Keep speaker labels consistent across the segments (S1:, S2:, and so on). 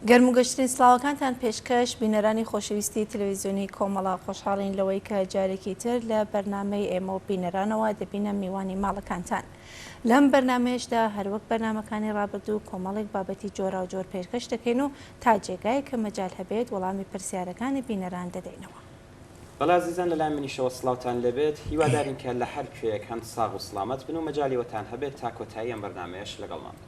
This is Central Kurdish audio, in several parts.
S1: گەرموگەشتنی سلااوەکانتان پێشکەش بینەرانی خۆشەویستی تەلەڤیزیۆنی کۆمەڵا خۆشحاڵین لەوەی کە جارێکی تر لە بەرنامەی ئێمە و بینەرانەوە دەبینە میوانی ماڵەکانتان. لەم بەرنمەیەشدا هەروەک بەرنمەکانی ڕابردوو کۆمەڵێک بابەتی جۆرا و جۆر پێشکەش دەکەین و تا جێگای کە مەجال هەبێت وەڵامی پرسیارەکانی بینەران دەدەینەوە.
S2: بەڵازیزان لەلای منیشەوە سڵاوتان لەبێت هیوادارین کە لە هەر کوێیەک هەند ساغ و سڵامەت بن و مەجالیوەتان هەبێت تا کۆتایی ئەم بەرنمەیەش لەگەڵمان.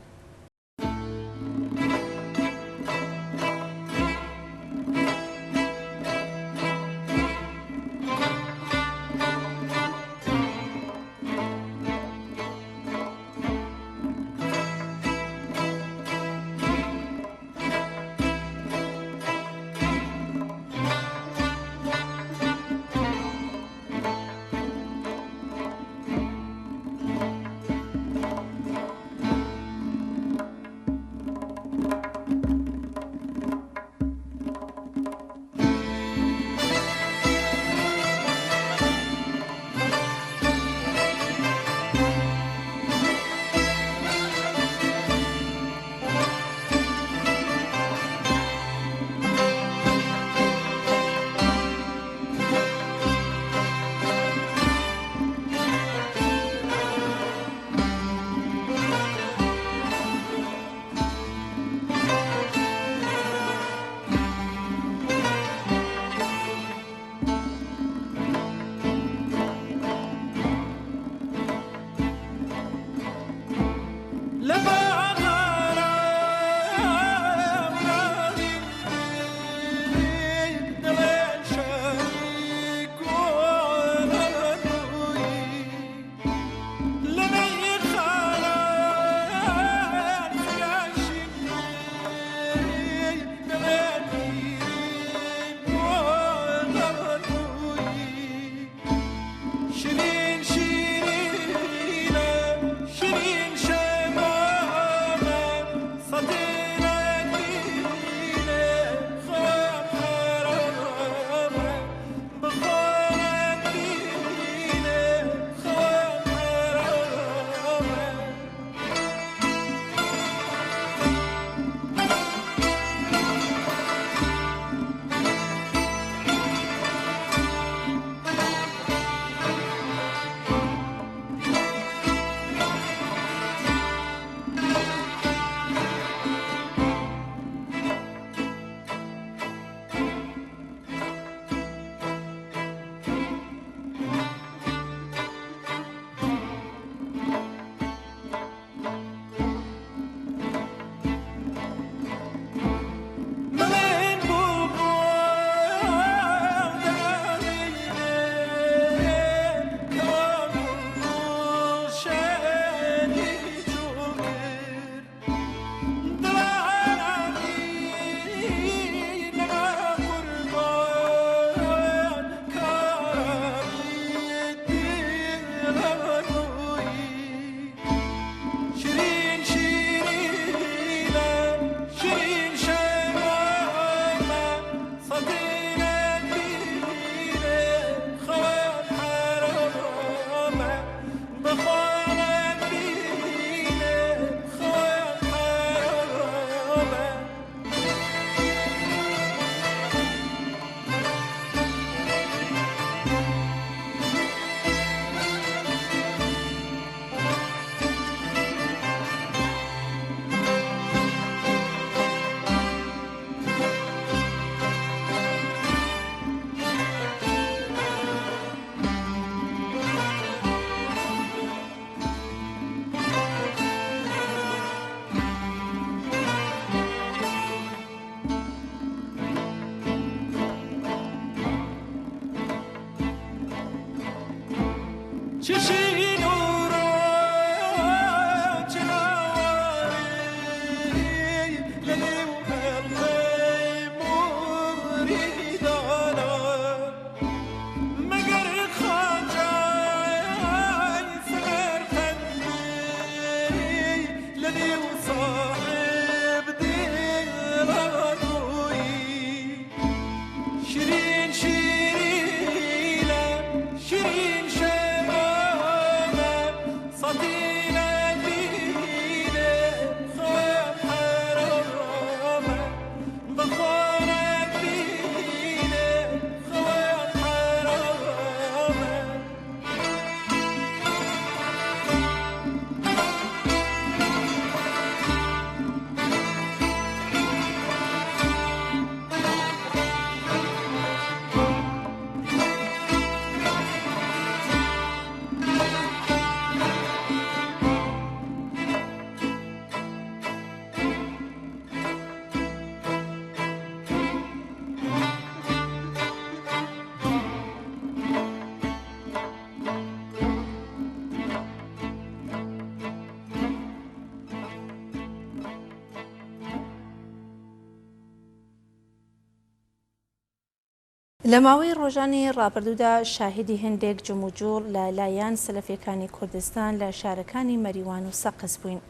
S1: لە ماوەی ڕۆژانی ڕابردوودا شاهدی هەندێک جموجوڵ لە لایەن سەلەفیەکانی کوردستان لە شارەکانی مەریوان و سەقز بووین.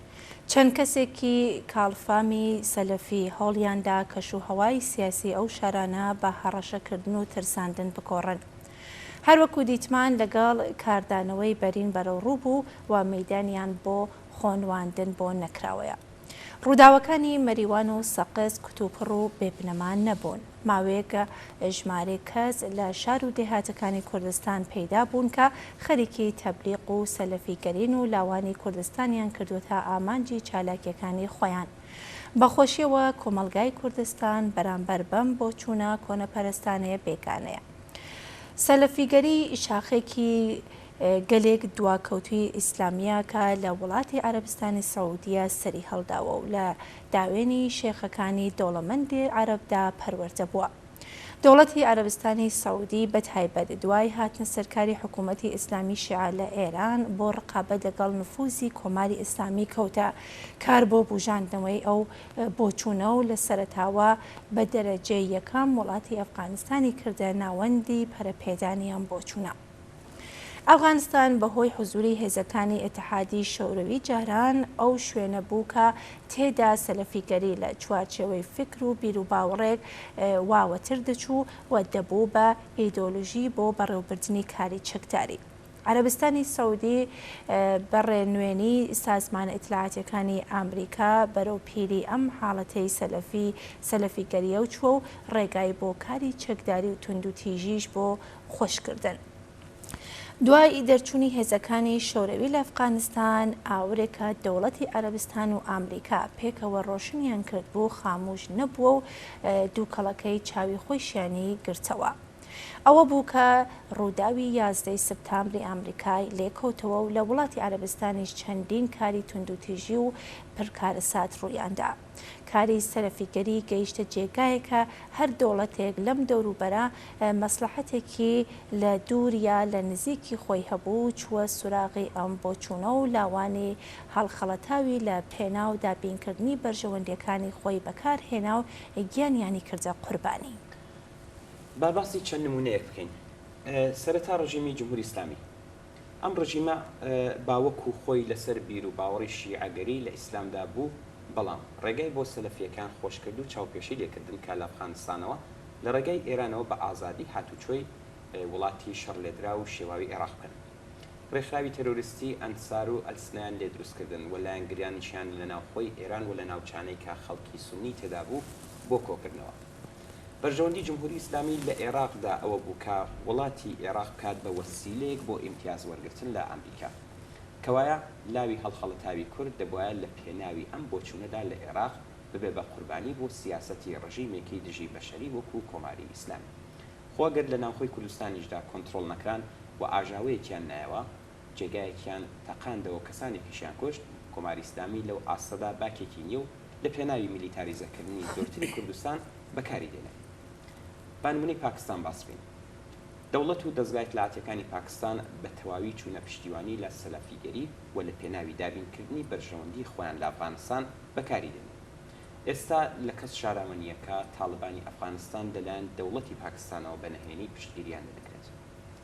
S1: چەند کەسێکی کاڵفامی سەلەفی هەوڵیاندا کەشوهەوای سیاسی ئەو شارانە بە هەڕەشەکردن و ترساندن بکۆڕن. هەروەکو دیتمان لەگەڵ کاردانەوەی بەرین بەرەوڕوو بوو و مەیدانیان بۆ خۆنواندن بۆ نەکراوەیە. ڕووداوەکانی مەریوان و سەقز کتوپڕ و بێبنەمان نەبوون. ماوەیەکە ژمارەی کەس لە شار و دێهاتەکانی کوردستان پەیدا بوون کە خەریکی تەبلیغ و سەلەفیگەرین و لاوانی کوردستانیان کردوتە ئامانجی چالاکیەکانی خۆیان. بەخۆشیەوە کۆمەلگای کوردستان بەرامبەر بەم بۆچوونە کۆنەپەرستانەیە بێگانەیە. سەلەفیگەری شاخێکی گەلێک دواکەوتوی ئیسلامیە کە لە وڵاتی عەرەبستانی سەعودیە سەری هەڵداوە و لە داوێنی شێخەکانی دەوڵەمەندی عەرەبدا پەروەردە بووە. دەوڵەتی عەرەبستانی سەعودی بەتایبەت دوای هاتنە سەرکاری حکوومەتی ئیسلامی شیعە لە ئێران بۆ ڕقابەت لەگەڵ نفوزی کۆماری ئیسلامی کەوتە کار بۆ بوژاندنەوەی ئەو بۆچوونە و لە سەرەتاوە بە دەرەجەی یەکەم وڵاتی ئەفغانستانی کردە ناوەندی پەرەپێدانیان بۆچوونە. ئەفغانستان بەهۆی حوزوری هێزەکانی ئیتحادی شۆروی جاران ئەو شوێنە بوو کە تێدا سەلەفیگەری لە چوارچێوەی فکر و بیر و باوەڕێک واوەتر دەچوو و دەبوو بە ئیدۆلۆژی بۆ بەڕێوەبردننی کاری چەکداری. عەرەبستانی سەعودی بەڕێنوێنی سازمانە ئیتلاعاتیەکانی ئەمریکا بەرەو پیری ئەم حاڵەتەی سەلەفیگەریە و چووە و ڕێگای بۆ کاری چەکداری و توندوتیژیش بۆ خۆشکردن. دوای دەرچوونی هێزەکانی شۆرەوی لە ئەفغانستان ئاورێکە دەوڵەتی عەرەبستان و ئەمریکا پێکەوە ڕۆشنیان کرد بوو خاموش نەبووە و دووکەڵەکەی چاوی خۆشیانی گرتەوە. ئەوە بوو کە ڕووداوی 11 سپتامبری ئەمریکای لێکەوتەوە و لە وڵاتی عەرەبستانیش چەندین کاری توندوتیژی و پرکارەسات ڕوویاندا. کاری سەلەفیگەری گەیشتە جێگایەکە هەر دەوڵەتێک لەم دەوروبەرە مەسلحەتێکی لە دوور یا لە نزیکی خۆی هەبوو چووە سوراغی ئەم بۆچوونە و لاوانی هەڵخەڵەتاوی لە پێناو دابینکردنی بەرژەوەندیەکانی خۆی بەکارهێنا و گیانیانی کردە قوربانی.
S2: با باسی چەند نمونەیەک بکەین. سەرەتا ڕژیمی جمهوری ئیسلامی. ئەم ڕژیمە باوەکو خۆی لەسەر بیر و باوەڕی شیعەگەری لە ئیسلامدا بوو، بەڵام ڕێگای بۆ سەلەفیەکان خۆشکرد و چاوپێشی لێکردن کە لە ئەفغانستانەوە لە ڕێگای ئێرانەوە بە ئازادی هاتوچۆی وڵاتی شەڕ لێدرا و شێواوی عێراق بکەن. ڕێکخراوی تەرۆریستی ئەنسار و ئەلسنیان لێ دروستکردن و لایەنگریانیشیان لە ناوخۆی ئێران و لە ناوچانەی کە خەڵکی سونی تێدا بوو بۆ کۆکردنەوە. بەرژەوەندی جمهوری ئیسلامی لە عێراقدا ئەوە بوو کە وڵاتی عێراق بکات بە وەسیلەیەک بۆ ئیمتیاز وەرگرتن لە ئەمریکا، کەوایە لاوی هەڵخەڵەتاوی کورد دەبوایە لە پێناوی ئەم بۆچوونەدا لە عێراق ببێ بە قوربانی بۆ سیاسەتی ڕژیمێکی دژی بەشەری وەکو کۆماری ئیسلامی. خۆگەر لە ناوخۆی کوردستانیشدا کۆنتڕۆڵ نەکران و ئاژاوەیەکیان نایەوە، جێگایەکیان تەقاندەوە کەسانێکیشیان کوشت، کۆماری ئیسلامی لەو ئاستەدا باکێکی نییە و لە پێناوی میلیتاریزەکردنی زۆرتری کوردستان بەکاری دێنێت. بانمونەی پاکستان باسبین. دەوڵەت و دەستگای اطلاعاتیەکانی پاکستان بە تەواوی چوونە پشتیوانی لە سەلەفیگەری و لە پێناوی دابینکردنی بەرژەوەندی خۆیان لە ئەفغانستان بەکاری دێنێت. ئێستا لە کەس شارامەنیەکە تاڵبانی ئەفغانستان لەلایەن دەوڵەتی پاکستانەوە بەنهێنی پشتگیریان دەکرێت.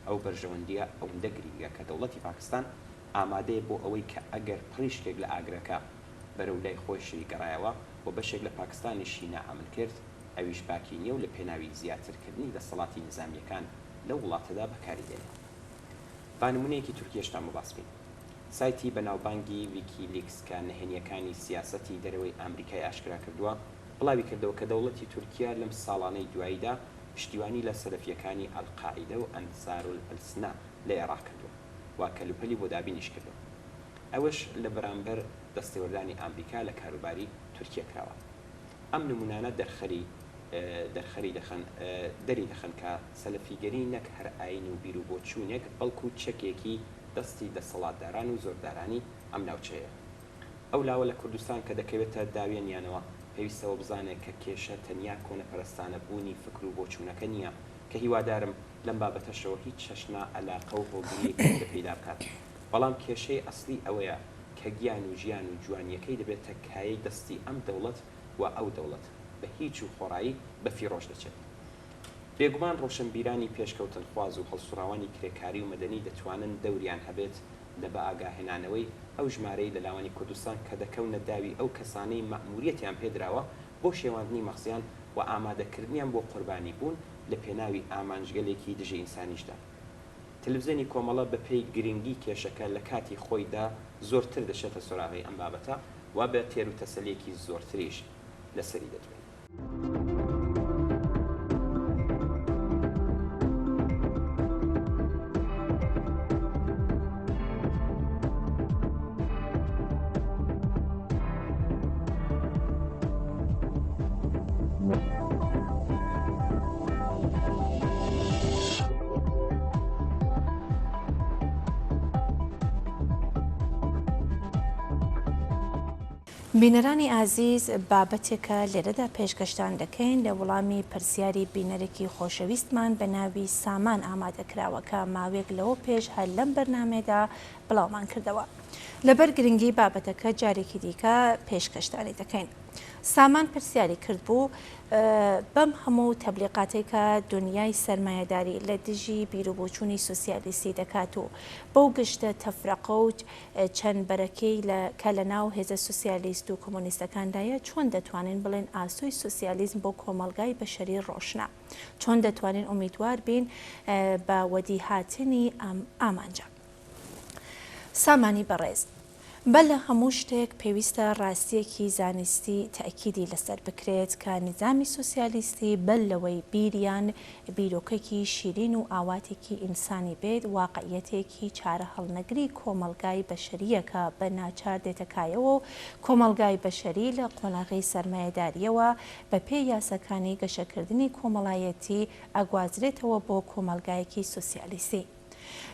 S2: ئەو بەرژەوەندیە ئەوەندە گرنگە کە دەوڵەتی پاکستان ئامادەیە بۆ ئەوەی کە ئەگەر پڕیشتێک لە ئاگرەکە بەرەو لای خۆی شریگەڕایەوە و بەشێک لە پاکستانیشی نائامن کرد، ئەویش باکی نییە و لە پێناوی زیاترکردنی دەسەڵاتی نظامیەکان لەو وڵاتەدا بەکاری دێنێت. با نمونەیەکی تورکیەشتا مەباسبین. سایتی بەناوبانگی ویکیلیکس کە نهێنیەکانی سیاسەتی دەرەوەی ئەمریکای ئاشکرا کردووە، بڵاوی کردەوە کە دەوڵەتی تورکیا لەم ساڵانەی دواییدا پشتیوانی لە سەلەفیەکانی ئەلقاعیدە و ئەنسارولئەلسنا لە عێراق کردووە و کەلوپەلی بۆ دابینیش کردووە. ئەوەش لە بەرامبەر دەستێوەردانی ئەمریکا لە کاروباری تورکیا کراوە. ئەم نمونانە دەرخەری دەخەن کە سەلەفیگەری نەک هەر ئاین و بیر و بۆچوونێک، بەڵکو چەکێکی دەستی دەسەڵاتداران و زۆردارانی ئەم ناوچەیە. ئەو لاوە لە کوردستان کە دەکەوێتە داوێنیانەوە پێویستەوە بزانێت کە کێشە تەنیا کۆنەپەرستانە بوونی فکر و بۆچوونەکە نییە، کە هیوادارم لەم بابەتەشەوە هیچ چەشنا ئەلاقە و هۆگریەکی پەیدا بکات، بەڵام کێشەی ئەسلی ئەوەیە کە گیان و ژیان و جوانیەکەی دەبێت تەکایەی دەستی ئەم دەوڵەت و ئەو دەوڵەت بە هیچ و خۆڕایی بەفیڕۆژ دەچێت. بێگومان ڕۆشنبیرانی پێشکەوتن خواز و هەڵسوڕاوانی کرێکاری و مەدەنی دەتوانن دەوریان هەبێت لە بە ئاگاهێنانەوەی ئەو ژمارەی لە لاوانی کوردستان کە دەکەونە داوی ئەو کەسانەی مەئموریەتیان پێدراوە بۆ شێواندنی مەخزیان و ئامادەکردنیان بۆ قوربانی بوون لە پێناوی ئامانجگەلێکی دژی ئینسانیشدا. تەلەڤیزیۆنی کۆمەڵە بە پێی گرنگی کێشەکە لە کاتی خۆیدا زۆرتر دەشێتە سۆراغی ئەم بابەتە و بە تێر و تەسەلیەکی زۆرتریش لەسەری دەدوێت.
S1: بینەرانی ئازیز بابەتێکە لێرەدا پێشکەشتان دەکەین لە وەڵامی پرسیاری بینەرێکی خۆشەویستمان بە ناوی سامان ئامادەکراوەکە ماوەیەک لەوە پێش هەر لەم بەرنامێدا بڵاومان کردەوە. لەبەر گرنگی بابەتەکە جارێکی دیکە پێشکەشتانی دەکەین. سامان پرسیاری کرد بوو بەم هەموو تەبلیغاتێک کە دنیای سەرمایەداری لە دژی بیرروبووچوونی سوسیالیستی دەکات و بەو گشتە تەفرەقە و چەند بەرەکەی کە لە ناو هێزە سوسیالیست و کۆمۆنیستەکاندایە چۆن دەتوانین بڵێن ئاسوی سوسیالیزم بۆ کۆمەلگای بەشەری ڕۆشنە، چۆن دەتوانین ئومیدوار بین بە وەدی هاتنی ئامانجە. سامانی بەڕێز، بە لە هەموو شتێک پێویستە ڕاستیەکی زانستی تاکیدی لەسەر بکرێت کە نیزامی سوسیالیستی بەل لەوەی بیریان بیرۆکێکی شیرین و ئاواتێکی ئینسانی بێت واقعیەتێکی چارە هەڵنەگری کۆمەلگای بەشەریەکە بە ناچار دێتەکایەوە و کۆمەلگای بەشەری لە قۆناغی سەرمایەداریەوە بە پێی یاساکانی گەشەکردنی کۆمەڵایەتی ئەگوازرێتەوە بۆ کۆمەلگایەکی سوسیالیستی.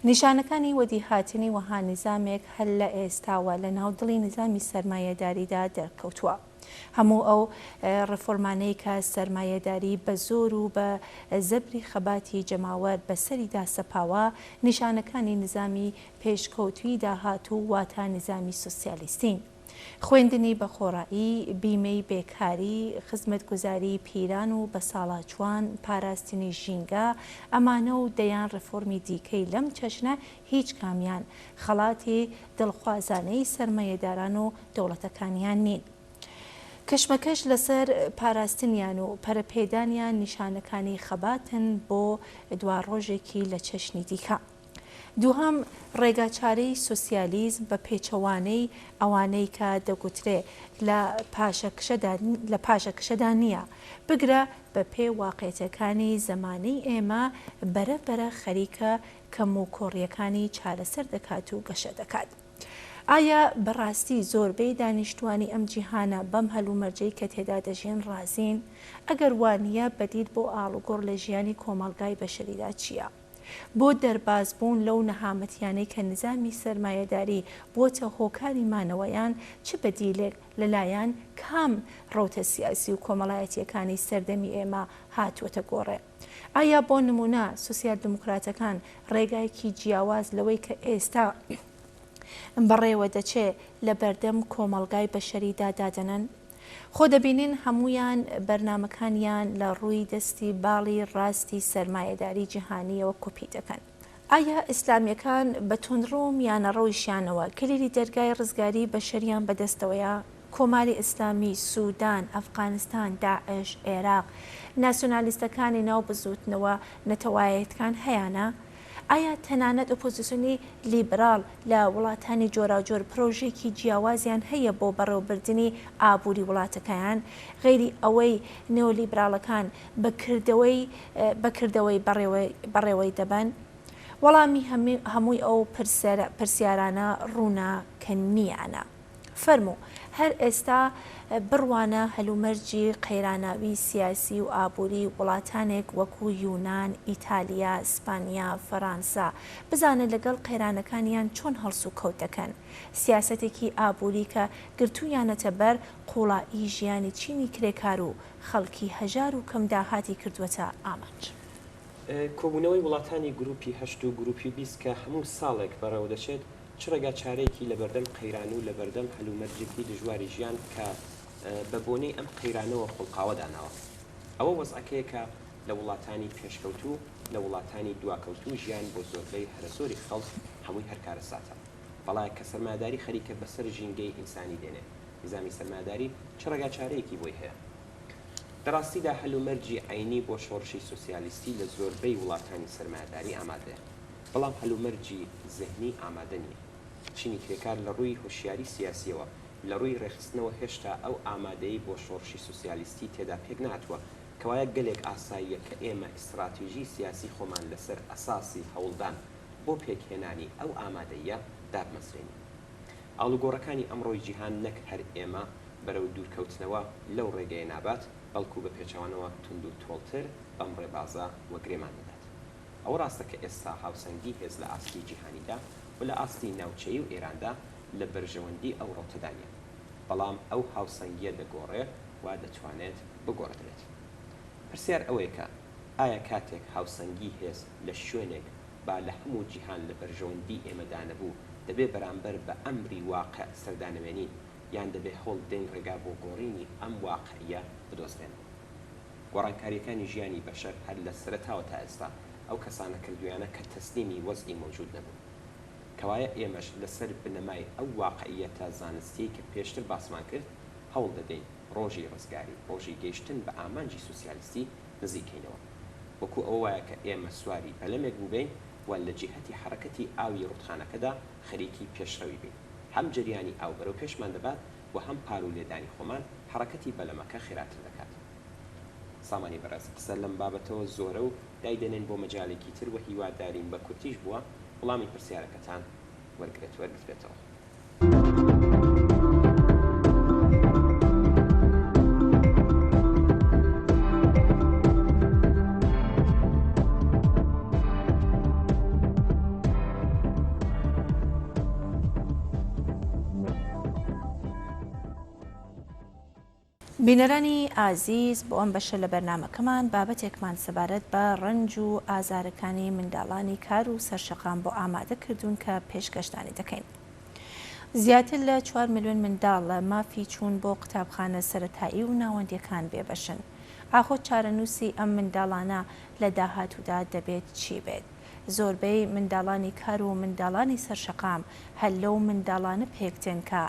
S1: نیشانەکانی وەدی هاتنی وەها نیزامێک هەر لە ئێستاوە لە ناودڵی نظامی سەرمایەداریدا دەرکەوتووە. هەموو ئەو ڕفۆرمانەی کە سەرمایەداری بە زۆر و بە زەبری خەباتی جەماوەر بەسەریدا سەپاوە نیشانەکانی نظامی پێشکەوتوی داهاتوو واتە نظامی سوسیالیستین. خوێندنی بە خۆڕایی، بیمەی بێکاری، خزمەتگوزاری پیران و بە ساڵاچوان، پاراستنی ژینگە، ئەمانە و دەیان ڕفۆرمی دیکەی لەم چەشنە هیچ کامیان خەڵاتی دڵخوازانەی سەرمایەداران و دەوڵەتەکانیان نین. کەشمەکەش لەسەر پاراستنیان و پەرەپێدانیان نیشانەکانی خەباتن بۆ دواڕۆژێکی لە چەشنی دیکە. دووهەم ڕێگاچارەی سوسیالیزم بە پێچەوانەی ئەوانەی کە دەگوترێ لە پاشەکشەدا نییە، بگرە بە پێ واقعیەتەکانی زەمانەی ئێمە بەرەبەرە خەریکە کەم و کۆڕیەکانی چارەسەر دەکات و گەشە دەکات. ئایا بەڕاستی زۆربەی دانیشتوانی ئەم جیهانە بەم هەلومەرجەی کە تێدا دەژێن ڕازین؟ ئەگەر وانە بەدید بۆ ئاڵوگۆڕ لە ژیانی کۆمەلگای بەشەریدا چییە؟ بۆ دەربازبوون لەو نەهامەتیانەی کە نظامی سەرمایەداری بۆتە هۆکاری مانەوەیان چ بەدیلێک لەلایەن کام ڕەوتە سیاسی و کۆمەڵایەتیەکانی سەردەمی ئێمە هاتووەتە گۆڕێ؟ ئایا بۆ نمونە سوسیال دموکراتەکان ڕێگایەکی جیاواز لەوەی کە ئێستا بەڕێوە دەچێ لە بەردەم کۆمەلگای بەشەریدا دادەنن؟ خۆ دەبینین هەمویان بەرنمەکانیان لە ڕووی دەستی باڵی ڕاستی سەرمایەداری جیهانیەوە کۆپی دەکەن. ئایا ئیسلامیەکان بە تونڕۆم یانە ڕەویشیانەوە کلیلی دەرگای ڕزگاری بەشەریان بەدەستەوەیە؟ کۆماری ئیسلامی، سوودان، ئەفغانستان، داعش، عێراق، ناسیۆنالیستەکانی ناو بزوتنەوە نەتەوایەتەکان هەیەە؟ ئایا تەنانەت ئۆپۆزیسیۆنی لیبرال لە وڵاتانی جۆراوجۆر پرۆژێکی جیاوازیان هەیە بۆ بەڕێوەبردننی ئابووری وڵاتەکەیان غێری ئەوەی نێۆلیبراڵەکان بەکردەوەی بەڕێوەی دەبن؟ وەڵامی هەمووی ئەو پرسیارانە ڕوونا کە نییانە. فەرموو هەر ئێستا بڕوانە هەلومەرجی قەیراناوی سیاسی و ئابووری وڵاتانێک وەکو یونان، ئیتالیا، ئیسپانیا، فەرانسا بزانە لەگەڵ قەیرانەکانیان چۆن هەڵس و کەوت دەکەن. سیاسەتێکی ئابووری کە گرتوویانەتە بەر قوڵایی ژیانی چینی کرێکار و خەڵکی هەژار و کەم داهاتی کردووەتە ئامانج.
S2: کۆبوونەوەی وڵاتانی گروپی 8 و گروپی 20 کە هەموو ساڵێک بەڕێوە دەچێت چ ڕێگا چارەیەکی لە بەردەم قەیران و لە بەردەم هەلومەرجێکی دژواری ژیان کە بە بۆنەی ئەم قەیرانەوە خۆڵقاوە داناوە. ئەوە وەزعەکەیە کە لە وڵاتانی پێشکەوتوو لە وڵاتانی دواکەوتوو ژیان بۆ زۆربەی هەرزۆری خەڵک هەمووی هەرکارە ساتە بەڵام کە سەرماداری خەریکە بەسەر ژینگەی ئینسانی دێنێ نظامی سەرماداری چ ڕێگاچارەیەکی بۆی هەیە بەڕاستیدا هەلومەرجی عینی بۆ شۆڕشی سوسیالیستی لە زۆربەی وڵاتانی سەرماداری ئامادەیە بەڵام هەلومەرجی ذهنی ئامادە نییە چینی کرێکار لە ڕووی هوشیاری سیاسیەوە لە ڕووی ڕێخستنەوە هێشتا ئەو ئامادەی بۆ شۆڕشی سوسیالیستی تێدا پێک ناتوە کەوایە گەلێک ئاساییە کە ئێمە ئیستراتیژی سیاسی خۆمان لەسەر ئەساسی هەوڵدان بۆ پێکهێنانی ئەو ئامادەیە دابمەسرێنی ئاڵوگۆڕەکانی ئەمڕۆی جیهان نەک هەر ئێمە بەرەو دوورکەوتنەوە لەو ڕێگەیە نابات بەڵکو بە پێچەوانەوە تونند و تۆڵتر بەم ڕێبازە وەگرێمان دەدات ئەو ڕاستە کە ئێستا هاوسەنگی هێز لە ئاستی جیهانیدا و لە ئاستی ناوچەیی و ئێراندا لە بەرژەوەندی ئەو ڕۆتەدانە بەڵام ئەو هاوسەنگیە دەگۆڕێ وا دەتوانێت بگۆڕدرێت پرسیار ئەوەیە کە ئایا کاتێک هاوسەنگی هێز لە شوێنێک با لە هەموو جیهان لە بەرژەوەندی ئێمەدانەبوو دەبێ بەرامبەر بە ئەمری واقع سەردانەوێنین یان دەبێ هەوڵ دەنگ ڕێگا بۆ گۆڕینی ئەم واقعیە بدۆزرێن گۆڕانکاریەکانی ژیانی بەشەر هەر لە سەرەتاوە تا ئێستا ئەو کەسانە کردویانە کە تەسلیمی وەزعی مەوجود نەبوو کەوایە ئێمەش لەسەر بنەمای ئەو واقعیەتە زانستی کە پێشتر باسمان کرد هەوڵ دەدەین ڕۆژی ڕزگاری ڕۆژی گەیشتن بە ئامانجی سوسیالیستی نزیکەینەوە وەکو ئەو وایە کە ئێمە سواری بەلەمێک بووبین و لە جیهەتی حرەکەتی ئاوی ڕوتخانەکەدا خەریکی پێشڕەوی بین هەم جریانی ئاو بەرەو پێشمان دەبات و هەم پار و لێدانی خۆمان حرەکەتی بەلەمەکە خێراتر دەکات سامانی بەڕێز قسە لەم بابەتەوە زۆرە و دایدێنێن بۆ مەجالێکی تر و هیوادارین بە کورتیش بووە وەڵامی پرسیارەکەتان وەرگێتەوە
S1: بینەرانی ئازیز بۆ ئەم بەشە لە بەرنامەکەمان بابەتێکمان سەبارەت بە ڕەنج و ئازارەکانی منداڵانی کار و سەرشەقام بۆ ئامادەکردوون کە پێشکەشتانی دەکەین. زیاتر لە 4 ملیۆن منداڵ لە مافی چوون بۆ قوتابخانە سەرەتایی و ناوەندیەکان بێبەشن. ئاخۆ چارەنووسی ئەم منداڵانە لە داهاتوودا دەبێت چی بێت؟ زۆربەی منداڵانی کار و منداڵانی سەرشەقام هەر لەو منداڵانە پێکتێن کە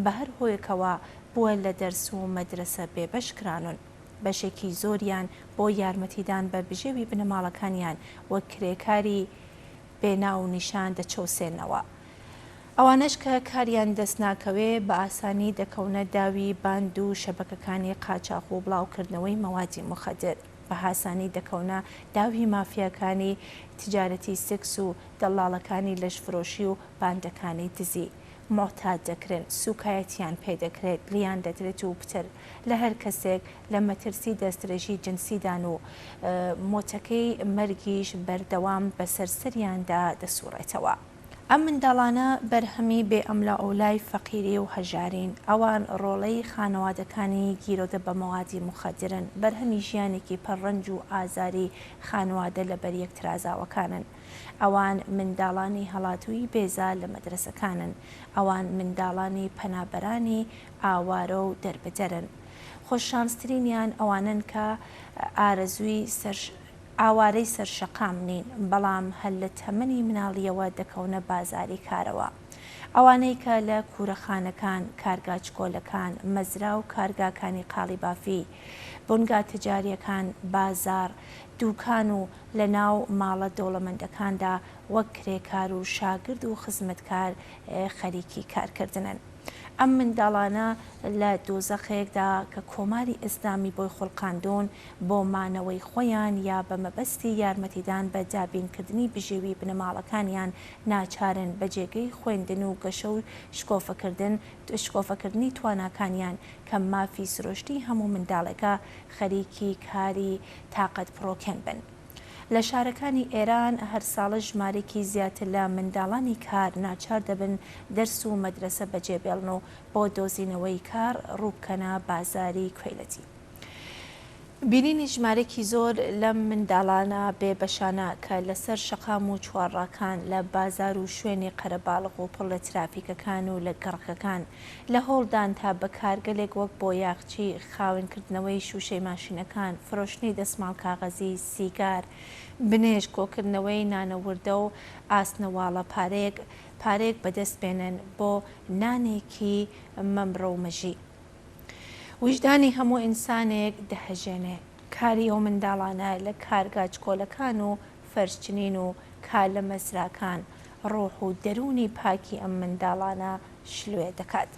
S1: بە هەر هۆیەکەوە بووە لە دەرس و مەدرسە بێبەشکرانون بەشێکی زۆریان بۆ یارمەتیدان بە بژێوی بنەماڵەکانیان وەک کرێکاری بێنا و نیشان دەچەوسێنەوە ئەوانش کە کاریان دەست ناکەوێ بە ئاسانی دەکەونە داوی باند و شەبەکەکانی قاچاق و بڵاوکردنەوەی مەوادی مخەدر بە هاسانی دەکەونە داوی مافیاکانی تجارەتی سکس و دەڵاڵەکانی لەشفرۆشی و باندەکانی دزی معتاد دەکرێن سوکایەتیان پێدەکرێت لیان دەدرێت و پتر لە هەر کەسێک لە مەترسی دەستدرێژی جنسیدان و مۆتەکەی مەرگیش بەردەوام بەسەر سەریاندا دەسوڕێتەوە. ئەم منداڵانە بەرهەمی بێ ئەملا ئەولای فەقیری و هەژارین ئەوان ڕۆڵەی خانەوادەکانی گیرۆدە بە مەوادی مخەدرن بەرهەمی ژیانێکی پەڕەنج و ئازاری خانەوادە لە بەریەک ترازاوەکانن ئەوان منداڵانی هەڵاتووی بێزا لە مەدرسەکانن ئەوان منداڵانی پەنابەرانی ئاوارە و دەربەدەرن خۆششانسترینیان ئەوانن کە ئارەزووی ئاوارەی سەرشەقام نین بەڵام هەر لە تەمەنی مناڵیەوە دەکەونە بازاری کارەوە ئەوانەی کە لە کوورەخانەکان کارگاچکۆلەکان مەزرا و کارگاکانی قاڵی بافی بنگا تجاریەکان بازار دووکان و لە ناو ماڵە دەوڵەمەندەکاندا وەک کرێکار و شاگرد و خزمەتکار خەریکی کارکردنن ئەم منداڵانە لە دۆزەخەیەکدا کە کۆماری ئیسلامی بۆی خوڵقاندون بۆ مانەوەی خۆیان یا بە مەبەستی یارمەتیدان بە دابینکردنی بژێوی بنەماڵەکانیان ناچارن بە جێگەی خوێندن و گەشە و شکۆفەکردنی تواناکانیان کە مافی سرۆشتی هەموو منداڵێکە خەریکی کاری تاقەت پڕۆکێن بن. لە شارەکانی ئێران هەر ساڵە ژمارێکی زیاتر لە منداڵانی کار ناچار دەبن دەرس و مەدرسە بەجێبێڵن و بۆ دۆزینەوەی کار ڕووبکەنە بازاری کوێلەتی. بینینی ژمارەی زۆر لەم منداڵانە بێبەشانە کە لەسەر شەقام و چوارڕاکان لە بازار و شوێنی قەرەباڵغ و پڕ لە ترافیکەکان و لە گەڕکەکان لە هۆڵدان تا بەکارگەلێک وەک بۆ یاخچی، خاوێنکردنەوەی شوشەی ماشینەکان، فرۆشتنی دەسماڵ کاغەزی، سیگار، بنێژ، کۆکردنەوەی نانەوردە و ئاسنەواڵە پارێک بەدەست بێنن بۆ نانێکی مەمرە و مەژی. وجدانی هەموو ئینسانێک دەهەژێنێ کاری ئەو منداڵانە لە کارگاچکۆلەکان و فەرچنین و کار لە مەزراکان ڕۆح و دەرونی پاکی ئەم منداڵانە شلوێ دەکات.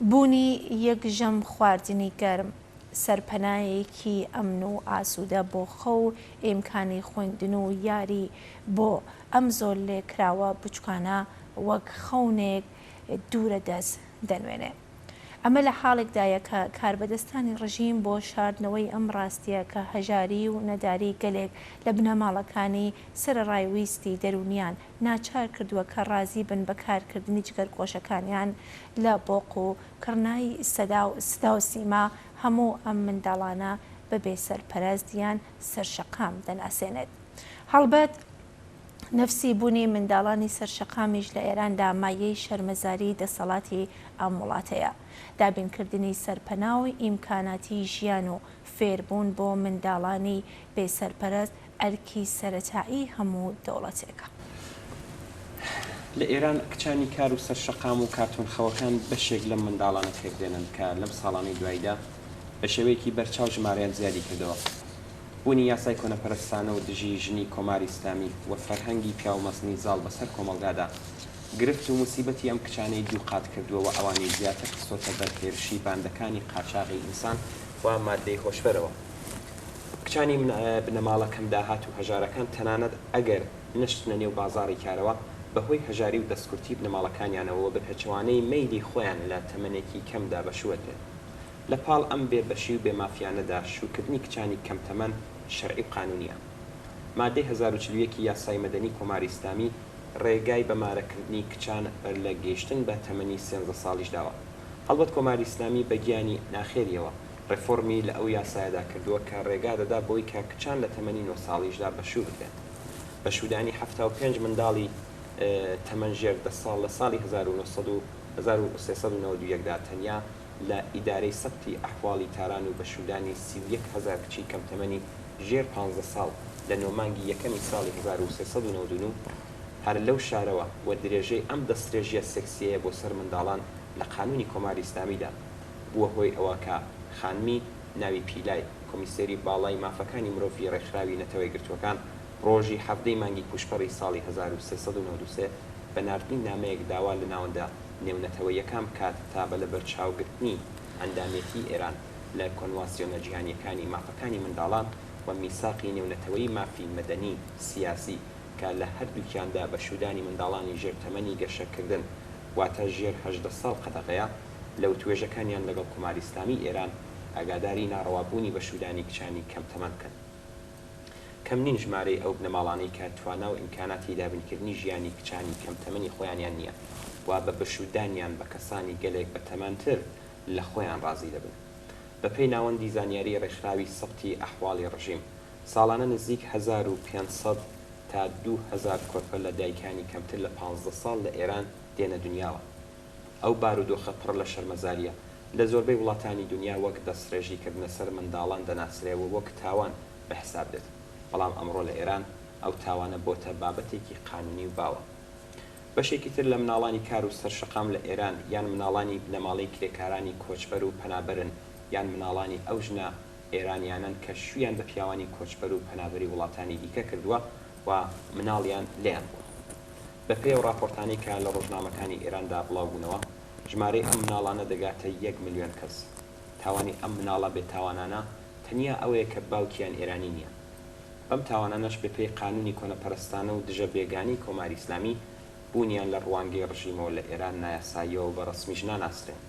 S1: بوونی یەک ژەم خواردنی گەرم، سەرپەنایەکی ئەمن و ئاسوودە بۆ خە و ئیمکانی خوێندن و یاری بۆ ئەم زۆر لێکراوە بچکانە وەک خەونێک دوورە دەست دەنوێنێ. ئەمە لە حاڵێکدایە کە کاربەدەستانی ڕژیم بۆ شاردنەوەی ئەم ڕاستیە کە هەژاری و نەداری گەلێک لە بنەماڵەکانی سەرڕایویستی دەرونیان ناچار کردووە کە ڕازی بن بە کارکردنی جگەرگۆشەکانیان لە بۆق و کڕنای سەدا و سیما هەموو ئەم منداڵانە بەبێ سەرپەرستیان سەرشەقام دەناسێنێت. هەڵبەت نەفسی بوونی منداڵانی سەرشەقامیش لە ئێراندا مایەی شەرمەزاری دەسەڵاتی ئەم وڵاتەیە. دابینکردنی سەرپەنا و ئیمکاناتی ژیان و فێربوون بۆ منداڵانی بێسەرپەرست ئەرکی سەرەتایی هەموو دەوڵەتێکە.
S2: لە ئێران کچانی کار و سەرشەقام و کارتونخەوەکان بەشێک لەم منداڵانە تێکدێنن کە لەم ساڵانی دواییدا بە شێوەیەکی بەرچاو ژمارەیان زیادی کردەوە. بوونی یاسای کۆنەپەرستانە و دژی ژنی کۆماری ئیسلامی و فەرهەنگی پیاومەستنی زاڵ بەسەر کۆمەڵگادا گرفت و موسیبەتی ئەم کچانەی دوو قات کردووە و ئەوانەی زیاتر قسۆتە بەرهێرشی باندەکانی قاچاغی ئینسان و مادەی خۆشبەرەوە. کچانی بنەماڵەکەم داهات و هەژارەکان تەنانەت ئەگەر نشتنە نێو بازاڕی کارەوە بەهۆی هەژاری و دەستکورتی بنەماڵەکانیانەوە بەپێچەوانەی مەیلی خۆیان لە تەمەنێکی کەمدا بەشوەدرێت. لە پاڵ ئەم بێبەشی و بێمافیانەدا شوکردنی کچانی کەم تەمەن شەرعی و قانونیە. مادەی 1940 یاسای مەدەنی کۆماری ئیسلامی ڕێگای بەمارەکردنی کچان لە گەیشتن بە تەمەنی 13 ساڵیش داوە. هەڵبەت کۆماری ئیسلامی بەگیانی ناخێریەوە ڕێفۆرمی لە ئەو یاسایەدا کردووە کە ڕێگا دەدا بۆی کە کچان لە تەمەنی 9 ساڵیشدا بەشوو بدرێن. بەشودانی 75 منداڵی تەمەنژێر 10 ساڵ لە ساڵی 1391دا تەنیا لە ئیدارەی سەبتی ئەحواڵی تاران و بەشودانی 31,000 کچی کەم تەمەنی ژێر 15 ساڵ لە نۆمانگی یەکەمی ساڵی 1399 هەر لەو شارەوە و درێژەی ئەم دەستێژیە سێکسیەیە بۆ سەر منداڵان لە قانونی کۆماری ئیسلامیدا بووە هۆی ئەوە کە خانمی ناوی پیلای کۆمیسێری باڵای مافەکانی مرۆڤی ڕێکخراوی نەتەوەی گرتوەکان ڕۆژی هەفتەی مانگی کوشپەڕی ساڵی 1393 بە ناردنی نامەیەک داوا لە ناوەندا نێونەتەوەیەکان کات تا بە لە بەرچاوگرتنی ئەندامێتی ئێران لە کۆنواسیۆنە جیهانیەکانی مافەکانی منداڵان و میساقی نێونەتەوەی مافی مەدەنی سیاسی کە لە هەردووکیاندا بە شودانی منداڵانی ژێرتەمەنی گەشەکردن واتە ژێر 18 ساڵ قەدەغەیە لەو توێژەکانیان لەگەڵ کۆماری ئیسلامی ئێران ئاگاداری ناڕەوابوونی بە شودانی کچانی کەم تەمەن بکەن. کەم نین ژمارەی ئەو بنەماڵانەی کە توانا و ئیمکاناتی دابینکردنی ژیانی کچانی کەم تەمەنی خۆیانیان نییە و بە بەشودانیان بە کەسانی گەلێک بە تەمەنتر لە خۆیان ڕازی دەبن. بەپێی ناوەندی زانیاری ڕێکخراوی سەبتی ئەحواڵی ڕژیم ساڵانە نزیک 1500 تا 2000 کۆرپە لە دایکانی کەمتر لە 15 ساڵ لە ئێران دێنە دنیاوە. ئەو بارودۆخە پڕ لە شەرمەزاریە لە زۆربەی وڵاتانی دنیا وەک دەستڕێژیکردنە سەر منداڵان دەناسرێەوە وەک تاوان بەحساب دێت. بەڵام ئەمڕۆ لە ئێران ئەو تاوانە بۆتە بابەتێکی قانونی و باوە. بەشێکی تر لە مناڵانی کار و سەرشەقام لە ئێران یان مناڵانی بنەماڵەی کرێکارانی کۆچبەر و پەنابەرن یان مناڵانی ئەو ژنە ئێرانیانن کە شویان بە پیاوانی کۆچبەر و پەنابەری وڵاتانی دیکە کردووە و مناڵیان لیان بووە. بەپێی و راپۆرتانی کە لە ڕۆژنامەکانی ئێراندا بڵاو بوونەوە ژمارەی ئەم مناڵانە دەگاتە 1 ملیۆن کەس. تاوانی ئەم مناڵە بێتاوانانە تەنیا ئەوەیە کە باوکیان ئێرانی نییە. ئەم تاوانانەش بەپێی قانونی کۆنەپەرستانە و دژە بێگانی کۆماری ئیسلامی بوونیان لە ڕوانگەی ڕژیمەوە لە ئێران نایاساییەوە بە ڕسمیش ناناسرێن.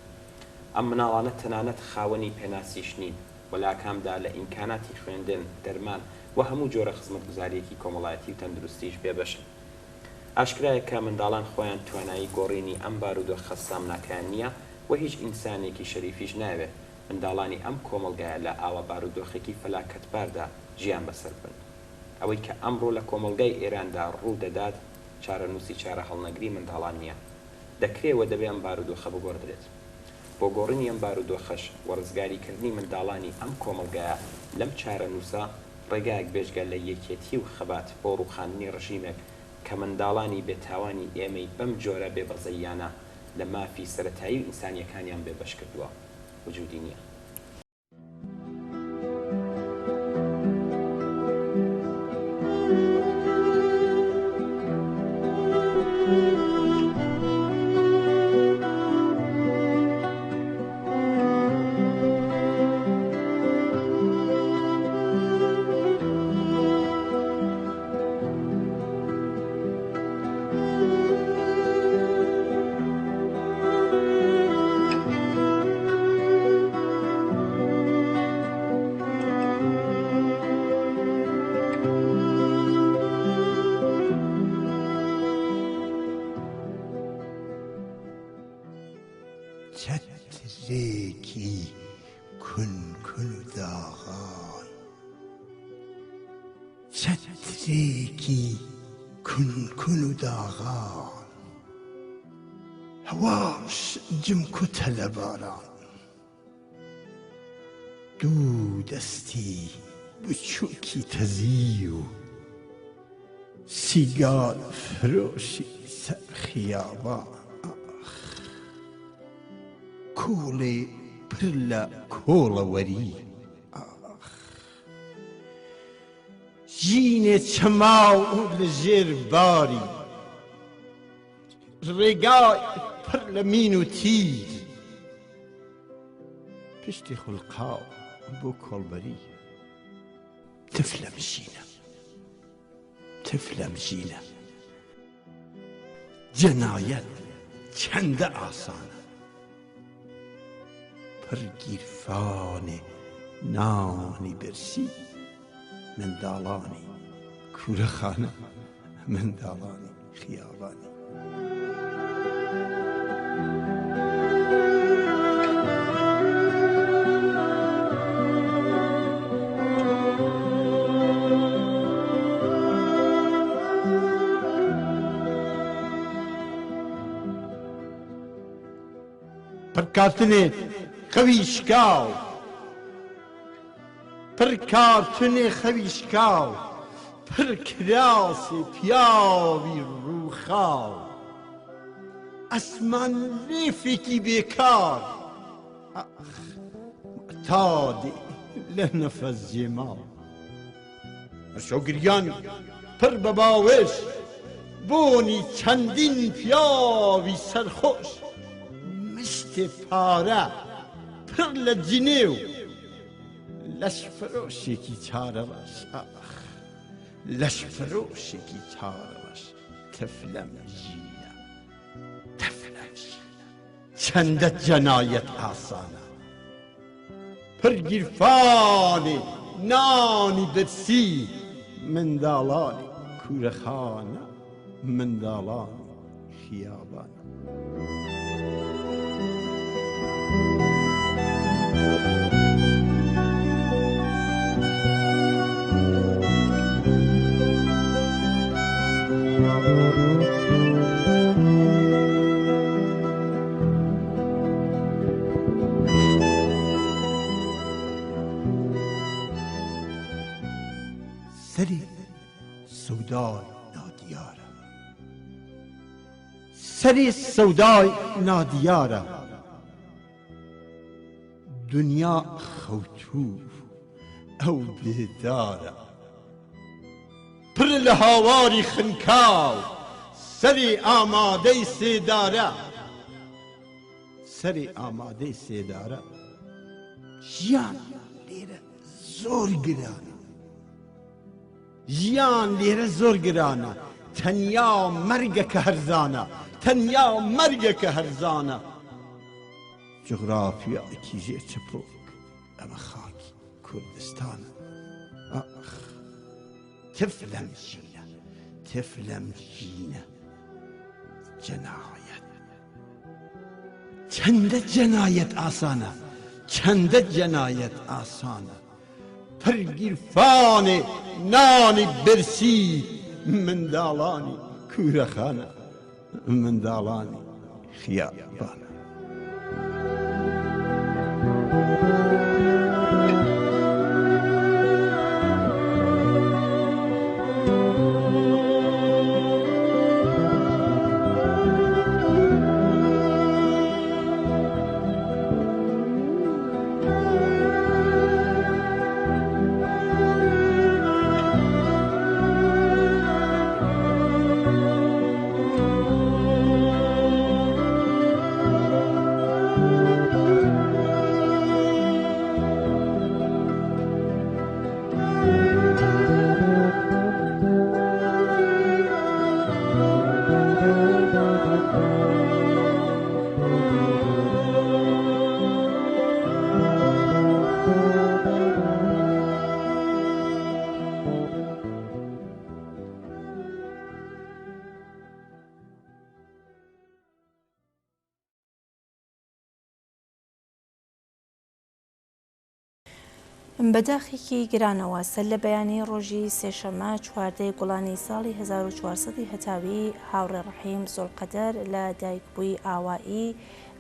S2: ئەم مناڵانە تەنانەت خاوەنی پێناسیش نین وەلاکامدا لە ئیمکاناتی خوێندن دەرمان و هەموو جۆرە خزمەتگوزاریەکی کۆمەڵایەتی و تەندروستیش بێبەشن. ئاشکرایە کە منداڵان خۆیان توانایی گۆڕینی ئەم بارودۆخە سامناکان نییە و هیچ ئینسانێکی شەریفیش ناوێت منداڵانی ئەم کۆمەڵگایە لە ئاوا بارودۆخێکی فەلاکەتباردا ژیان بەسەر بن. ئەوەی کە ئەمڕۆ لە کۆمەڵگای ئێراندا ڕوو دەدات چارەنووسی چارە هەڵنەگری منداڵان نییە. دەکرێوە دەبێ ئەم بارودۆخە بگۆڕدرێت. بۆ گۆڕنی ئەم بارودۆخەش وەرزگاریکردنی منداڵانی ئەم کۆمەڵگایە لەم چارەنووسە ڕێگایەک بێژگە لە یەکێتی و خەبات بۆ ڕووخاندنی ڕژیمێک کە منداڵانی بێتاوانی ئێمەی بەم جۆرە بێبەزەیانە لە مافی سەرەتایی و ئینسانیەکانیان بێبەش کردووە وجودی نییە.
S3: چترێکی کونکون و داغان، چترێکی کونکون و داغان، هەواش جمکوتە لە باران، دوو دەستی بچووکی تەزی و سیگار فرۆشی سەر خیابان، کۆڵێ پڕ لە کۆڵەوەری، ژینێ چەماو لە ژێر باری، ڕێگای پڕ لە مین و تیر، پشتی خوڵقاو بۆ کۆڵبەری. تف لەم ژینە جەنایەت چەندە ئاسانە، پڕگیرفانێ نانی برسی، منداڵانی کوورەخانە، منداڵانی خیابانی. پڕکاتنێ خەوی شکاو، پڕکاتنێ خەوی شکاو، پڕ کراسێ پیاوی ڕووخاو، ئەسمان لێفێکی بێکار، معتادێ لە نەفەس جێماو، هەرشەوگریان پڕ بە باوێش، بۆنی چەندین پیاوی سەرخۆش، مشتێ پارە پڕ لە جنێ و لەش فرۆشێکی چارەڕەش، لەش فرۆشێکی چارەڕەش. تف لەم ژینە چەندە جەنایەت ئاسانە، پڕگیرفانێ نانی برسی، منداڵانی کوورەخانە، منداڵانی خیابان. سەری سەودای نادیارە، سەری سەودای نادیارە، دنیا خەوتوو ئەو بێدارە، پڕ لە هاواری خنکاو، سەری ئامادەی سێدارە، سەری ئامادەی سێدارە. ژیان لێرە زۆر گرانە، ژیان لێرە زۆر گرانە، تەنیا مەرگەکە هەرزانە، تەنیا مەرگەکە هەرزانە. جغرافیایەکی ژێر چپۆک، ئەمە خاکی کوردستانە. تف لەم ژینە، تف لەم ژینە جەنایەت، چەندە جەنایەت ئاسانە، چەندە جەنایەت ئاسانە پرگیرفانێ نانی برسی منداڵانی کوورەخانە منداڵانی خیابانە.
S1: بەداخێکی گرانەوە سەر لە بەیانی ڕۆژی سێشەممە چواردەی گوڵانی ساڵی 1400 هەتاوی هاوڕێ ڕەحیم زولقەدەر لە دایکبووی ئاوایی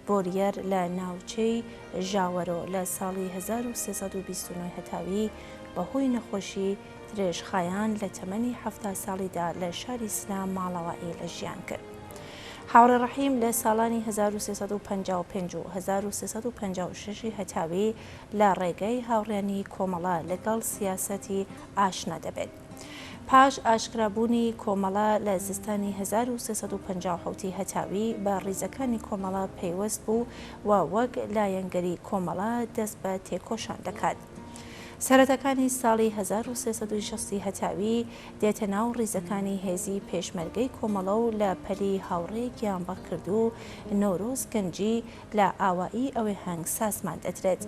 S1: بۆریەر لە ناوچەی ژاوەرۆ لە ساڵی 1329 هەتاوی بەهۆی نەخۆشی درێژخایان لە تەمەنی 70 ساڵیدا لە شاری سنا ماڵەوایی لە ژیان کرد. هاوڕێ ڕەحیم لە ساڵانی 1355 و 1356 هەتاوی لە ڕێگەی هاوڕێنی کۆمەڵە لەگەڵ سیاسەتی ئاشنا دەبێت. پاش ئاشکرابوونی کۆمەڵە لە زستانی 1357 هەتاوی بە ڕیزەکانی کۆمەڵە پەیوەست بوو و وەک لایەنگەری کۆمەڵە دەست بە تێکۆشان دەکات. سەرەتاکانی ساڵی 1360 هەتاوی دێتە ناو ڕیزەکانی هێزی پێشمەرگەی کۆمەڵە و لە پەلی هاوڕێ گیانبەخ کرد و نۆرۆز گەنجی لە ئاوایی ئەوەی هەنگ ساسمان دەدرێت.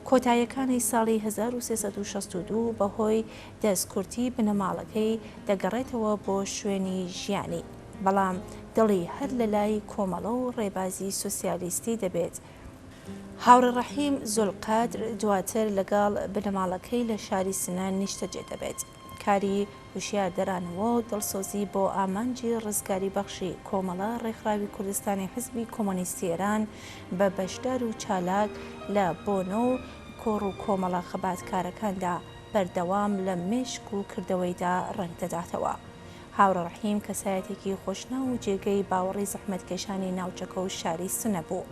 S1: کۆتاییەکانی ساڵی 1362 بەهۆی دەستکورتی بنەماڵەکەی دەگەڕێتەوە بۆ شوێنی ژیانی، بەڵام دڵی هەر لە لای کۆمەڵە و ڕێبازی سۆسیالیستی دەبێت. هاوڕێ ڕەحیم زولقەدر دواتر لەگەڵ بنەماڵەکەی لە شاری سنە نیشتەجێ دەبێت. کاری وشیاردەرانەوە و دڵسۆزی بۆ ئامانجی ڕزگاری بەخشی کۆمەڵە ڕێکخراوی کوردستانی حزبی کۆمۆنیستی ئێران بە بەشدار و چالاک لە بۆنە و کۆڕ و کۆمەڵە خەباتکارەکاندا بەردەوام لە مێشک و کردەوەیدا ڕەنگ دەداتەوە. هاوڕێ ڕەحیم کەسایەتێکی خۆشناو و جێگەی باوەڕی زەحمەتکێشانی ناوچەکە و شاری سنە بوو.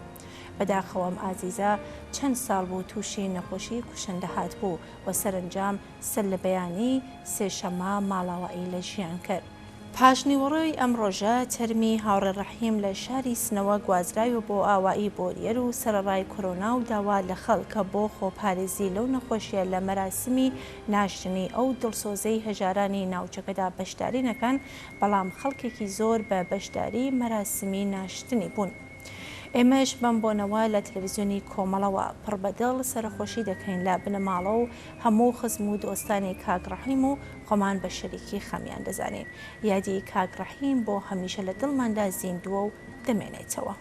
S1: بەداخەوەم ئازیزە چەند ساڵ بوو تووشی نەخۆشی کوشندە هات بوو و سەرنجام سەر لە بەیانی سێشەممە ماڵاوایی لە ژیان کرد. پاشنیوەڕۆی ئەم ڕۆژە تەرمی هاوڕێ ڕەحیم لە شاری سنەوە گوازراوە بۆ ئاوایی بۆریەر و سەرەڕای کۆرۆنا و داوا لە خەڵکە بۆ خۆپارێزی لەو نەخۆشیە لە مەراسمی ناشتنی ئەو دڵسۆزەی هەژارانی ناوچەکەدا بەشداری نەکەن، بەڵام خەڵکێکی زۆر بە بەشداری مەراسمی ناشتنی بوون. ئێمەش بەم بۆنەوە لە تەلەڤیزیۆنی کۆمەڵەوە پڕبەدڵ سەرخۆشی دەکەین لە بنەماڵە و هەموو خزم و دۆستانی کاک ڕەحیم و خۆمان بە شەریکی خەمیان دەزانین. یادی کاک ڕەحیم بۆ هەمیشە لە دڵماندا زیندووە و دەمێنێتەوە.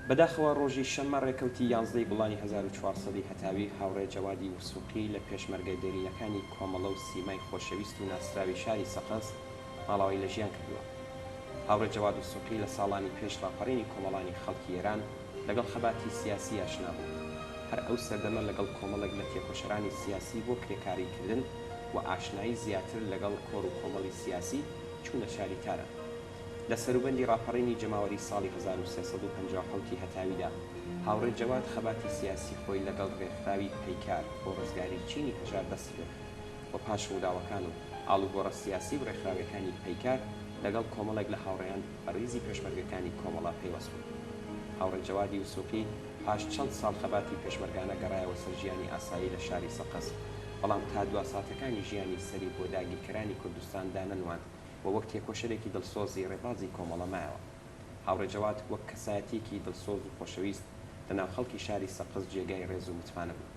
S2: بەداخەوە ڕۆژی شەممە ڕێکەوتی 11 گوڵانی 1400 هەتاوی هاوڕێ جەوادی وسوقی لە پێشمەرگەی دەرینەکانی کۆمەڵە و سیمای خۆشەویست و ناسراوی شاری سەقەس ماڵاوایی لە ژیان کردووە. هاوڕێ جەواد وسوقی لە ساڵانی پێش ڕاپەڕینی کۆمەڵانی خەڵکی ئێران لەگەڵ خەباتی سیاسی ئاشنا بوو. هەر ئەو سەردەمە لەگەڵ کۆمەڵێک لە تێکۆشەرانی سیاسی بۆ کرێکاریکردن و ئاشنایی زیاتر لەگەڵ کۆڕ و کۆمەڵی سیاسی چوونە شاری تارە. لە سەروبەندی ڕاپەڕینی جەماوەری ساڵی 1357 هەتاویدا هاوڕێ جەواد خەباتی سیاسی خۆی لەگەڵ ڕێکخراوی پەیکار بۆ ڕزگاری چینی هەژار دەست کرد و پاش ڕووداوەکان و ئاڵوگۆڕە سیاسی و ڕێکخراوەکانی پەیکار لەگەڵ کۆمەڵێک لە هاوڕێیان بەڕێزی پێشمەرگەکانی کۆمەڵا پەیوەست بوو. هاوڕێ جەوادی وسوقی پاش چەند ساڵ خەباتی پێشمەرگانە گەڕایەوە سەر ژیانی ئاسایی لە شاری سەقەس، بەڵام تا دواساتەکانی ژیانی سەری بۆ داگیرکەرانی کوردستان دانەنوان و بۆ وەک تێکۆشەرێکی دڵسۆزی ڕێبازی کۆمەڵە مایەوە. هاوڕێجەوات وەک کەسایەتێکی دڵسۆز و خۆشەویست لەناو خەڵکی شاری سەقز جێگای ڕێز و متمانە بوو.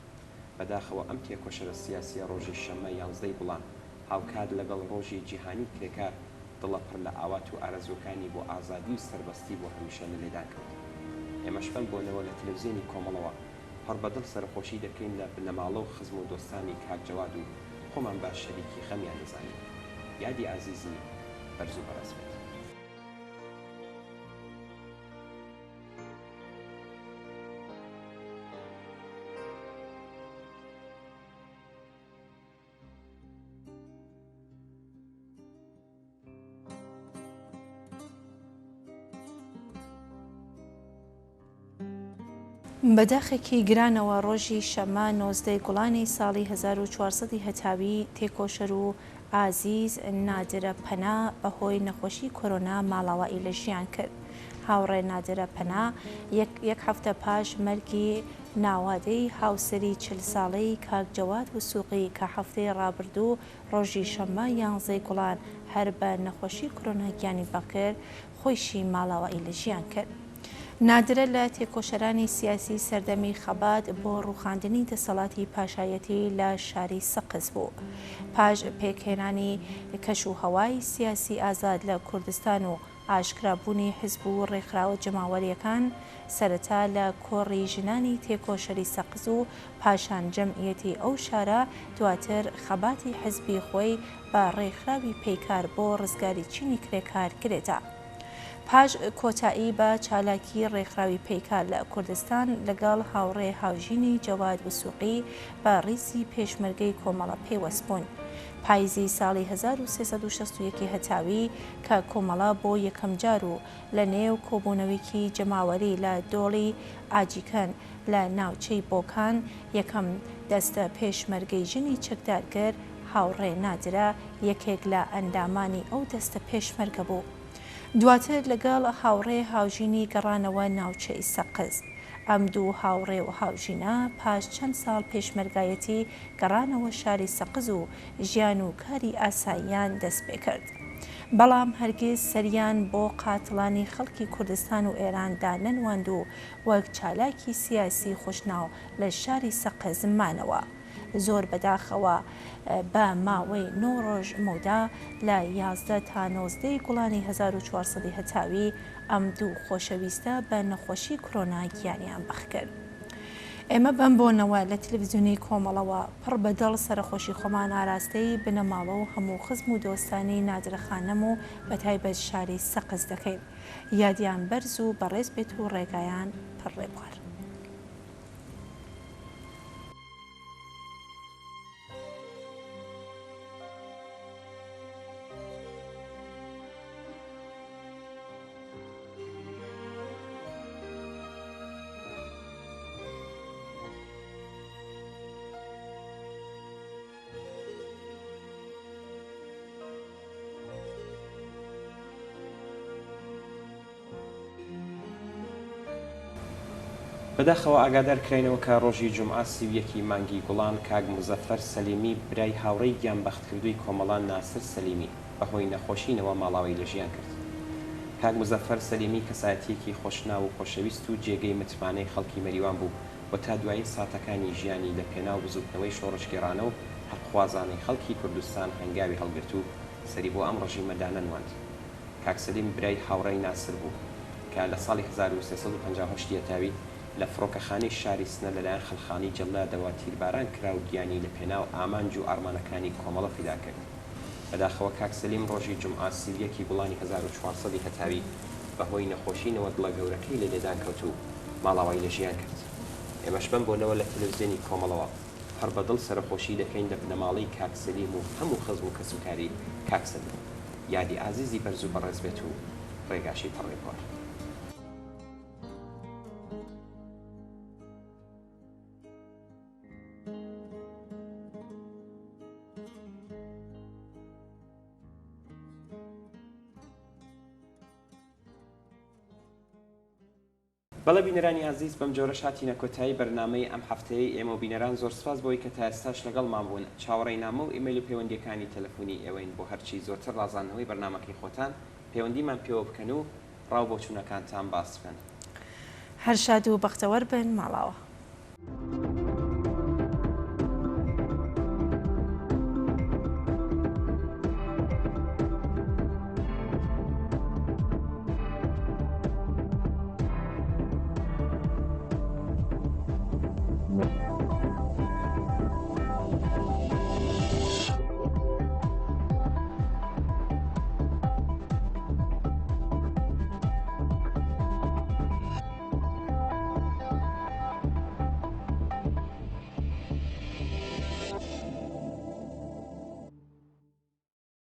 S2: بەداخەوە ئەم تێکۆشەرە سیاسیە ڕۆژی شەمە 11 گوڵان هاوکات لەگەڵ ڕۆژی جیهانی کرێکار دڵە پڕ لە ئاوات و ئارەزوەکانی بۆ ئازادی و سەربەستی بۆ هەمیشە لە لێدان کەوت. ئێمەش فەن بۆنەوە لە تەلەڤیزیۆنی کۆمەڵەوە هەر بەدڵ سەرخۆشی دەکەین لە بنەماڵە و خزم و دۆستانی کاک جەواد و خۆمان باش شەریکی خەمیان دەزانین. یادی ئازیزی بەرز و بەڕێز بێت.
S1: بەداخێکی گرانەوە ڕۆژی شەمە 19 گوڵانی ساڵی 1400 هەتاوی تێکۆشەر و ئازیز نادرە پەنا بەهۆی نەخۆشی کۆرۆنا ماڵاوایی لە ژیان کرد. هاوڕێ نادرە پەنا یەک هەفتە پاش مەرگی ناوادەی هاوسەری 40 ساڵەی کاک جەواد وسووقی کە هەفتەی ڕابردوو ڕۆژی شەمە 11 گوڵان هەر بە نەخۆشی کۆرۆنا گیانی بەکرد خۆیشی ماڵاوایی لە ژیان کرد. نادرە لە تێکۆشەرانی سیاسی سەردەمی خەبات بۆ ڕووخاندنی دەسەڵاتی پاشایەتی لە شاری سەقز بوو. پاش پێکهێنانی کەش و هەوای سیاسی ئازاد لە کوردستان و ئاشکرابوونی حزب و ڕێکخراوە جەماوەریەکان سەرەتا لە کۆڕی ژنانی تێکۆشەری سەقز و پاشان جەمعیەتی ئەو شارە دواتر خەباتی حزبی خۆی بە ڕێکخراوی پەیکار بۆ ڕزگاری چینی کرێکار کرێتە. پاش کۆتایی بە چالاکی ڕێکخراوی پەیکار لە کوردستان لەگەڵ هاوڕێ هاوژینی جەواد وسووقی بە ڕیزی پێشمەرگەی کۆمەڵە پێوەست بوون. پاییزی ساڵی 1361 هەتاوی کە کۆمەڵە بۆ یەکەم جار و لە نێو کۆبوونەوەیکی جەماوەری لە دۆڵی ئاجیکەن لە ناوچەی بۆکان یەکەم دەستە پێشمەرگەی ژنی چەکدارگر هاوڕێ نادرە یەکێک لە ئەندامانی ئەو دەستە پێشمەرگە بوو. دواتر لەگەڵ هاوڕێ هاوژینی گەڕانەوە ناوچەی سەقز. ئەم دوو هاوڕێ و هاوژینە پاش چەند ساڵ پێشمەرگایەتی گەڕانەوە شاری سەقز و ژیان و کاری ئاساییان دەست پێ کرد. بەڵام هەرگیز سەریان بۆ قاتڵانی خەڵکی کوردستان و ئێراندا نەنواند و وەک چالاکی سیاسی خوشناو لە شاری سەقز مانەوە. زۆر بەداخەوە بە ماوەی 9 ڕۆژ مەودا لە 11 تا 19 گوڵانی 1400 هەتاوی ئەم دوو خۆشەویستە بە نەخۆشی کۆرۆنا گیانیان بەخ کرد. ئێمە بەم بۆنەوە لە تەلەڤیزیۆنی کۆمەڵەوە پڕ بەدڵ سەرخۆشی خۆمان ئاراستەی بنەماڵە و هەموو خزم و دۆستانی نادرەخانەم و بەتایبەت شاری سەقز دەکەین. یادیان بەرز و بەڕێز بێت و ڕێگایان پڕ ڕێبوار.
S2: بەداخەوە ئاگادار کراینەوە کە ڕۆژی جومعە 31 مانگی گوڵان کاک مزەفەر سەلیمی برای هاوڕێی گیانبەختکردووی کۆمەڵان ناسر سەلیمی بەهۆی نەخۆشینەوە ماڵاوی لە ژیان کرد. کاک مزەفەر سەلیمی کەسایەتیەکی خۆشناو و خۆشەویست و جێگەی متمانەی خەڵکی مەریوان بوو و تا دوایی ساتەکانی ژیانی لە پێناو بزوتنەوەی شۆڕشگێڕانە و حەقخوازانەی خەڵکی کوردستان هەنگاوی هەڵگرت و سەری بۆ ئەم ڕژیمەدا نەنواند. کاک سەلیم برای هاوڕێی ناسر بوو کە لە ساڵی 1358 هەتاوی لە فڕۆکەخانەی شاری سنە لەلایەن خەڵخانی جەڵادەوە تیرباران کرا و گیانی لە پێناو ئامانج و ئارمانەکانی کۆمەڵە فیدا کرد. بەداخەوە کاک سەلیم ڕۆژی جومعە 31 گوڵانی 1400 هەتاوی بەهۆی نەخۆشینەوە دڵە گەورەکەی لە لێدان کەوت و ماڵاوایی لە ژیان کرد. ئێمەش بەم بۆنەوە لە تەلەڤیزیۆنی کۆمەڵەوە هەر بەدڵ سەرخۆشی دەکەین لە بنەماڵەی کاک سەلیم و هەموو خزم و کەسوکاری کاک سەلیم. یادی ئازیزی بەرز و بەڕێز بێت و ڕێگاشی پەڕێبوار. بەڵە بینەرانی عزیز بەم جۆرە هاتینە کۆتایی بەرنامەی ئەم هەفتەیە ئێمە بینەران زۆر سپاس بۆی کە تا ئێستاش لەگەڵمان بوون چاوەڕێی نامە و ئیمەیل و پەیوەندیەکانی تەلەفۆنی ئێوەین بۆ هەرچی زۆرتر ڕازاندنەوەی بەرنامەکەی خۆتان پەیوەندیمان پێوە بکەن و ڕاو بۆ چوونەکانتان باس بکەن.
S1: هەر شاد و بەختەوەر بن ماڵاوە.